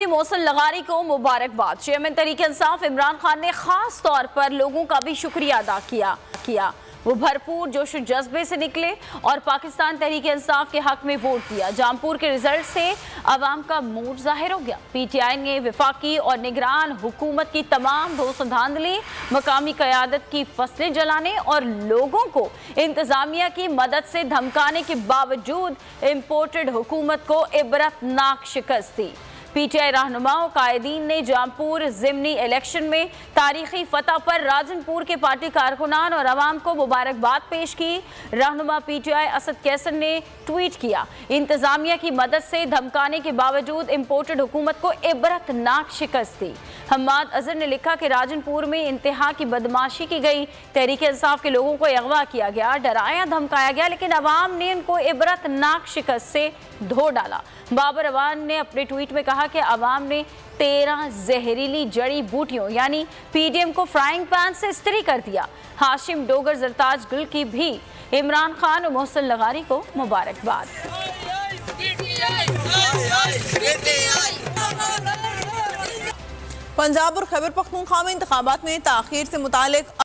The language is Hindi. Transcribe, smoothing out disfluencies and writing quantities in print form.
मोहसिन लगारी को मुबारकबाद। चेयरमैन तहरीक इंसाफ इमरान खान ने खास तौर पर लोगों का भी शुक्रिया अदा किया। वो भरपूर जोश और जज्बे से निकले और पाकिस्तान तहरीक इंसाफ के हक में वोट दिया। जामपुर के रिजल्ट से अवाम का मूड जाहिर हो गया। PTI ने वफाकी और निगरान हुकूमत की तमाम दोस्त धांधली, मकामी क़यादत की फसलें जलाने और लोगों को इंतजामिया की मदद से धमकाने के बावजूद इम्पोर्टेड हुकूमत को इबरतनाक शिकस्त दी। PTI रहनुमाओं कायदीन ने जामपुर ज़िमनी इलेक्शन में तारीखी फतह पर राजनपुर के पार्टी कारकुनान और अवाम को मुबारकबाद पेश की। रहनुमा PTI असद कैसर ने ट्वीट किया, इंतजामिया की मदद से धमकाने के बावजूद इम्पोर्टेड हुकूमत को इबरतनाक शिकस्त दी। हम्माद अजहर ने लिखा कि राजनपुर में इंतहा की बदमाशी की गई, तहरीक इंसाफ के लोगों को अगवा किया गया, डराया धमकाया गया, लेकिन अवाम ने इनको इबरतनाक शिकस्त से धो डाला। बाबर अवान ने अपने ट्वीट में कहा कि अवाम ने 13 जहरीली जड़ी बूटियों यानी PDM को फ्राइंग पैन से इस्त्री कर दिया। हाशिम डोगर जरताज गुल की भी इमरान खान और मोहसिन लगारी को मुबारकबाद। पंजाब और खैबर पख्तूनख्वा में इंतखाबात में ताखीर से मुतालिक